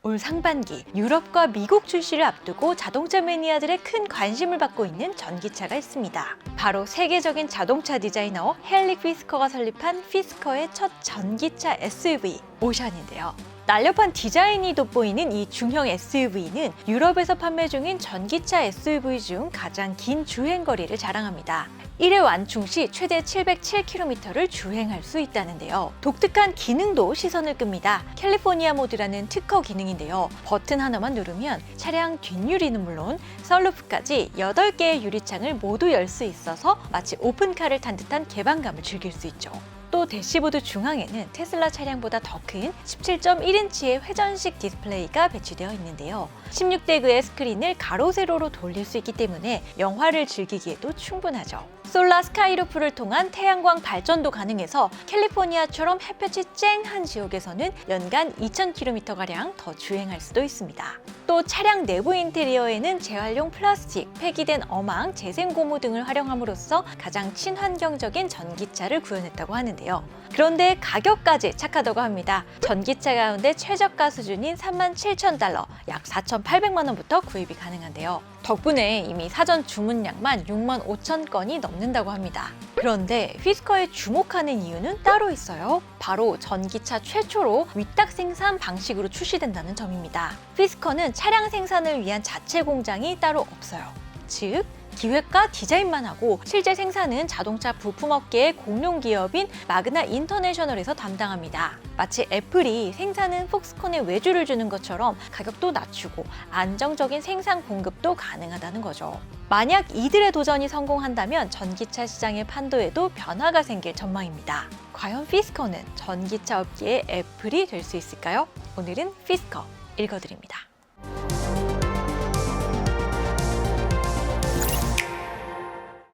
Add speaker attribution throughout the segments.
Speaker 1: 올 상반기 유럽과 미국 출시를 앞두고 자동차 매니아들의 큰 관심을 받고 있는 전기차가 있습니다. 바로 세계적인 자동차 디자이너 헨릭 피스커가 설립한 피스커의 첫 전기차 SUV 오션인데요. 날렵한 디자인이 돋보이는 이 중형 SUV는 유럽에서 판매 중인 전기차 SUV 중 가장 긴 주행거리를 자랑합니다. 1회 완충 시 최대 707km를 주행할 수 있다는데요. 독특한 기능도 시선을 끕니다. 캘리포니아 모드라는 특허 기능인데요. 버튼 하나만 누르면 차량 뒷유리는 물론 썬루프까지 8개의 유리창을 모두 열 수 있어서 마치 오픈카를 탄 듯한 개방감을 즐길 수 있죠. 또 대시보드 중앙에는 테슬라 차량보다 더 큰 17.1인치의 회전식 디스플레이가 배치되어 있는데요. 16대9의 스크린을 가로 세로로 돌릴 수 있기 때문에 영화를 즐기기에도 충분하죠. 솔라 스카이루프를 통한 태양광 발전도 가능해서 캘리포니아처럼 햇볕이 쨍한 지역에서는 연간 2,000km가량 더 주행할 수도 있습니다. 또 차량 내부 인테리어에는 재활용 플라스틱, 폐기된 어망, 재생고무 등을 활용함으로써 가장 친환경적인 전기차를 구현했다고 하는데요. 그런데 가격까지 착하다고 합니다. 전기차 가운데 최저가 수준인 37,000달러, 약 4,800만 원부터 구입이 가능한데요. 덕분에 이미 사전 주문량만 65,000건이 넘는다고 합니다. 그런데 피스커에 주목하는 이유는 따로 있어요. 바로 전기차 최초로 위탁 생산 방식으로 출시된다는 점입니다. 피스커는 차량 생산을 위한 자체 공장이 따로 없어요. 즉, 기획과 디자인만 하고 실제 생산은 자동차 부품업계의 공룡 기업인 마그나 인터내셔널에서 담당합니다. 마치 애플이 생산은 폭스콘에 외주를 주는 것처럼 가격도 낮추고 안정적인 생산 공급도 가능하다는 거죠. 만약 이들의 도전이 성공한다면 전기차 시장의 판도에도 변화가 생길 전망입니다. 과연 피스커는 전기차 업계의 애플이 될 수 있을까요? 오늘은 피스커 읽어드립니다.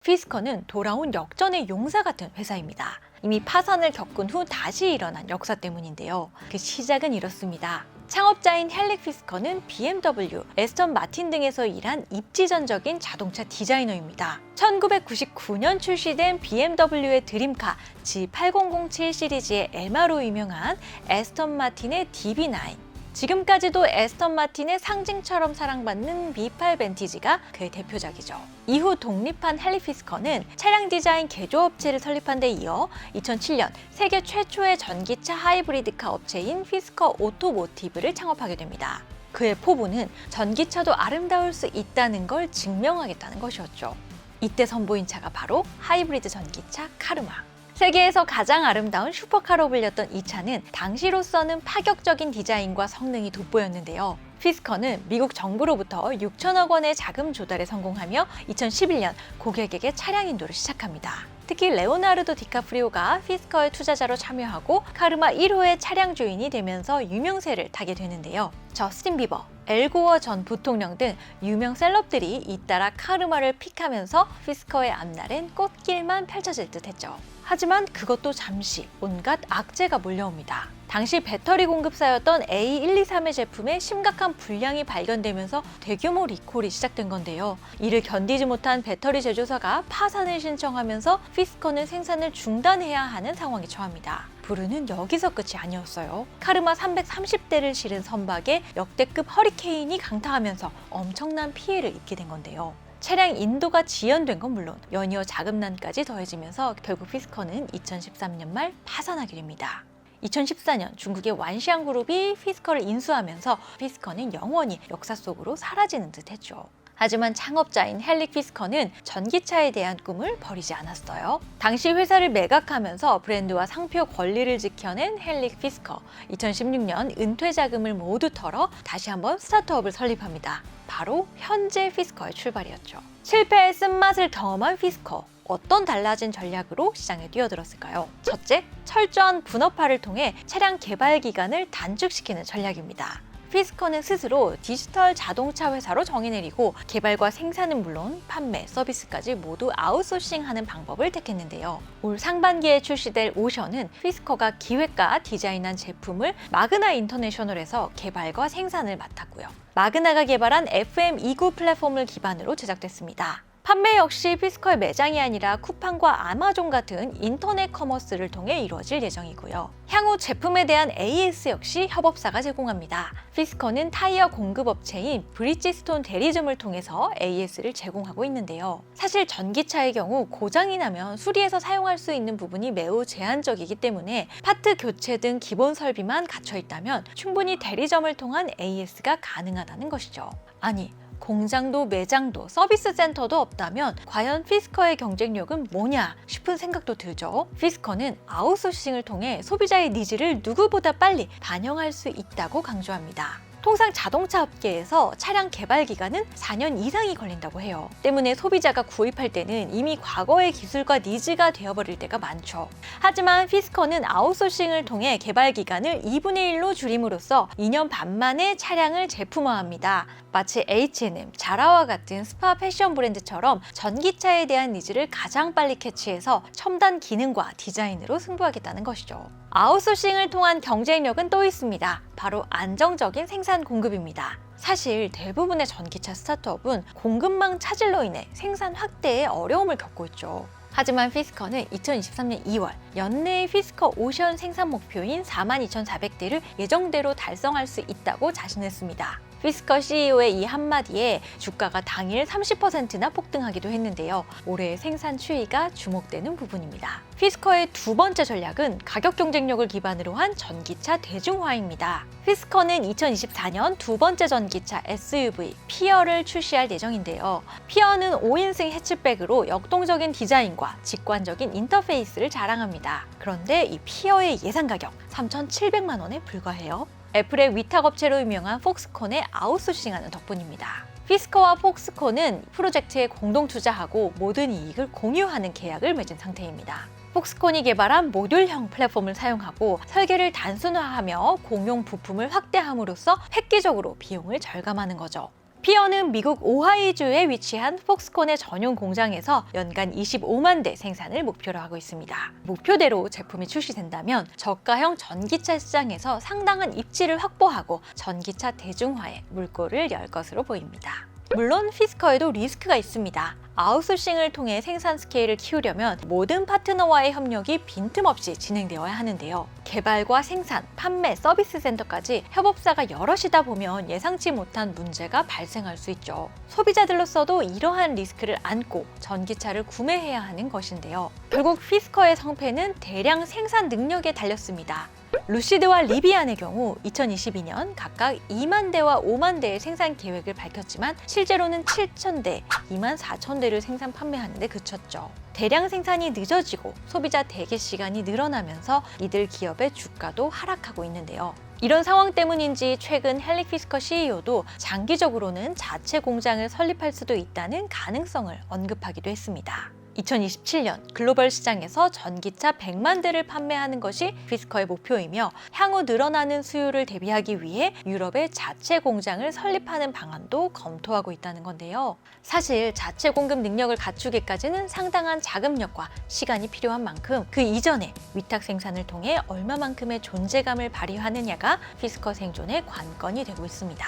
Speaker 1: 피스커는 돌아온 역전의 용사 같은 회사입니다. 이미 파산을 겪은 후 다시 일어난 역사 때문인데요. 그 시작은 이렇습니다. 창업자인 헨릭 피스커는 BMW, 에스턴 마틴 등에서 일한 입지전적인 자동차 디자이너입니다. 1999년 출시된 BMW의 드림카 G8007 시리즈의 MR로 유명한 에스턴 마틴의 DB9, 지금까지도 에스턴 마틴의 상징처럼 사랑받는 B8 벤티지가 그의 대표작이죠. 이후 독립한 헨릭 피스커는 차량 디자인 개조업체를 설립한 데 이어 2007년 세계 최초의 전기차 하이브리드카 업체인 피스커 오토모티브를 창업하게 됩니다. 그의 포부는 전기차도 아름다울 수 있다는 걸 증명하겠다는 것이었죠. 이때 선보인 차가 바로 하이브리드 전기차 카르마. 세계에서 가장 아름다운 슈퍼카로 불렸던 이 차는 당시로서는 파격적인 디자인과 성능이 돋보였는데요. 피스커는 미국 정부로부터 6천억 원의 자금 조달에 성공하며 2011년 고객에게 차량 인도를 시작합니다. 특히 레오나르도 디카프리오가 피스커의 투자자로 참여하고 카르마 1호의 차량 주인이 되면서 유명세를 타게 되는데요. 저스틴 비버, 엘고어 전 부통령 등 유명 셀럽들이 잇따라 카르마를 픽하면서 피스커의 앞날엔 꽃길만 펼쳐질 듯했죠. 하지만 그것도 잠시 온갖 악재가 몰려옵니다. 당시 배터리 공급사였던 A123의 제품에 심각한 불량이 발견되면서 대규모 리콜이 시작된 건데요. 이를 견디지 못한 배터리 제조사가 파산을 신청하면서 피스커는 생산을 중단해야 하는 상황에 처합니다. 불운은 여기서 끝이 아니었어요. 카르마 330대를 실은 선박에 역대급 허리케인이 강타하면서 엄청난 피해를 입게 된 건데요. 차량 인도가 지연된 건 물론 연이어 자금난까지 더해지면서 결국 피스커는 2013년 말 파산하게 됩니다. 2014년 중국의 완시안 그룹이 피스커를 인수하면서 피스커는 영원히 역사 속으로 사라지는 듯 했죠. 하지만 창업자인 헨릭 피스커는 전기차에 대한 꿈을 버리지 않았어요. 당시 회사를 매각하면서 브랜드와 상표 권리를 지켜낸 헨릭 피스커. 2016년 은퇴 자금을 모두 털어 다시 한번 스타트업을 설립합니다. 바로 현재 피스커의 출발이었죠. 실패의 쓴맛을 경험한 피스커. 어떤 달라진 전략으로 시장에 뛰어들었을까요? 첫째, 철저한 분업화를 통해 차량 개발 기간을 단축시키는 전략입니다. 피스커는 스스로 디지털 자동차 회사로 정의 내리고 개발과 생산은 물론 판매, 서비스까지 모두 아웃소싱하는 방법을 택했는데요. 올 상반기에 출시될 오션은 피스커가 기획과 디자인한 제품을 마그나 인터내셔널에서 개발과 생산을 맡았고요. 마그나가 개발한 FM29 플랫폼을 기반으로 제작됐습니다. 판매 역시 피스컬 매장이 아니라 쿠팡과 아마존 같은 인터넷 커머스를 통해 이루어질 예정이고요. 향후 제품에 대한 AS 역시 협업사가 제공합니다. 피스컬은 타이어 공급업체인 브리지스톤 대리점을 통해서 AS를 제공하고 있는데요. 사실 전기차의 경우 고장이 나면 수리해서 사용할 수 있는 부분이 매우 제한적이기 때문에 파트 교체 등 기본 설비만 갖춰 있다면 충분히 대리점을 통한 AS가 가능하다는 것이죠. 아니, 공장도 매장도 서비스 센터도 없다면 과연 피스커의 경쟁력은 뭐냐 싶은 생각도 들죠. 피스커는 아웃소싱을 통해 소비자의 니즈를 누구보다 빨리 반영할 수 있다고 강조합니다. 통상 자동차 업계에서 차량 개발 기간은 4년 이상이 걸린다고 해요. 때문에 소비자가 구입할 때는 이미 과거의 기술과 니즈가 되어버릴 때가 많죠. 하지만 피스커는 아웃소싱을 통해 개발 기간을 2분의 1로 줄임으로써 2년 반 만에 차량을 제품화합니다. 마치 H&M, 자라와 같은 스파 패션 브랜드처럼 전기차에 대한 니즈를 가장 빨리 캐치해서 첨단 기능과 디자인으로 승부하겠다는 것이죠. 아웃소싱을 통한 경쟁력은 또 있습니다. 바로 안정적인 생산 공급입니다. 사실 대부분의 전기차 스타트업은 공급망 차질로 인해 생산 확대에 어려움을 겪고 있죠. 하지만 피스커는 2023년 2월 연내에 피스커 오션 생산 목표인 42,400대를 예정대로 달성할 수 있다고 자신했습니다. 피스커 CEO의 이 한마디에 주가가 당일 30%나 폭등하기도 했는데요. 올해의 생산 추이가 주목되는 부분입니다. 피스커의 두 번째 전략은 가격 경쟁력을 기반으로 한 전기차 대중화입니다. 피스커는 2024년 두 번째 전기차 SUV 피어를 출시할 예정인데요. 피어는 5인승 해치백으로 역동적인 디자인과 직관적인 인터페이스를 자랑합니다. 그런데 이 피어의 예상 가격 3,700만 원에 불과해요. 애플의 위탁업체로 유명한 폭스콘에 아웃소싱하는 덕분입니다. 피스커와 폭스콘은 프로젝트에 공동 투자하고 모든 이익을 공유하는 계약을 맺은 상태입니다. 폭스콘이 개발한 모듈형 플랫폼을 사용하고 설계를 단순화하며 공용 부품을 확대함으로써 획기적으로 비용을 절감하는 거죠. 피어는 미국 오하이주에 위치한 폭스콘의 전용 공장에서 연간 25만 대 생산을 목표로 하고 있습니다. 목표대로 제품이 출시된다면 저가형 전기차 시장에서 상당한 입지를 확보하고 전기차 대중화에 물꼬를 열 것으로 보입니다. 물론 피스커에도 리스크가 있습니다. 아웃소싱을 통해 생산 스케일을 키우려면 모든 파트너와의 협력이 빈틈없이 진행되어야 하는데요. 개발과 생산, 판매, 서비스 센터까지 협업사가 여럿이다 보면 예상치 못한 문제가 발생할 수 있죠. 소비자들로서도 이러한 리스크를 안고 전기차를 구매해야 하는 것인데요. 결국 피스커의 성패는 대량 생산 능력에 달렸습니다. 루시드와 리비안의 경우 2022년 각각 2만 대와 5만 대의 생산 계획을 밝혔지만 실제로는 7,000대, 2만 4,000대를 생산 판매하는 데 그쳤죠. 대량 생산이 늦어지고 소비자 대기 시간이 늘어나면서 이들 기업의 주가도 하락하고 있는데요. 이런 상황 때문인지 최근 헨릭 피스커 CEO도 장기적으로는 자체 공장을 설립할 수도 있다는 가능성을 언급하기도 했습니다. 2027년 글로벌 시장에서 전기차 100만 대를 판매하는 것이 피스커의 목표이며 향후 늘어나는 수요를 대비하기 위해 유럽에 자체 공장을 설립하는 방안도 검토하고 있다는 건데요. 사실 자체 공급 능력을 갖추기까지는 상당한 자금력과 시간이 필요한 만큼 그 이전에 위탁 생산을 통해 얼마만큼의 존재감을 발휘하느냐가 피스커 생존의 관건이 되고 있습니다.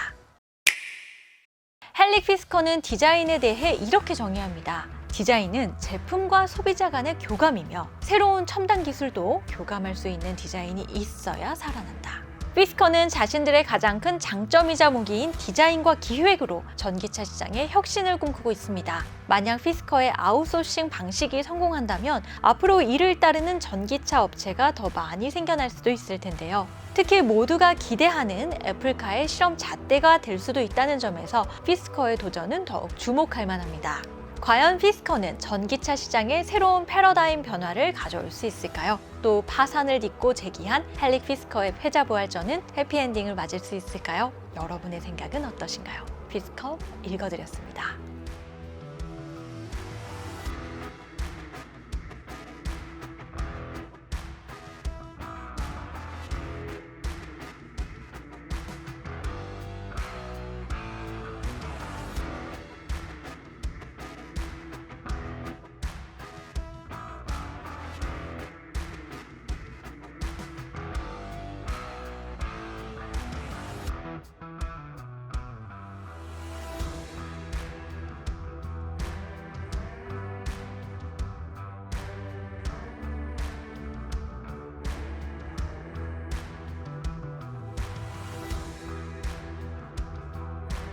Speaker 1: 헨릭 피스커는 디자인에 대해 이렇게 정의합니다. 디자인은 제품과 소비자 간의 교감이며 새로운 첨단 기술도 교감할 수 있는 디자인이 있어야 살아난다. 피스커는 자신들의 가장 큰 장점이자 무기인 디자인과 기획으로 전기차 시장에 혁신을 꿈꾸고 있습니다. 만약 피스커의 아웃소싱 방식이 성공한다면 앞으로 이를 따르는 전기차 업체가 더 많이 생겨날 수도 있을 텐데요. 특히 모두가 기대하는 애플카의 실험 잣대가 될 수도 있다는 점에서 피스커의 도전은 더욱 주목할 만합니다. 과연 피스커는 전기차 시장에 새로운 패러다임 변화를 가져올 수 있을까요? 또 파산을 딛고 재기한 헨릭 피스커의 패자부활전은 해피엔딩을 맞을 수 있을까요? 여러분의 생각은 어떠신가요? 피스커 읽어드렸습니다.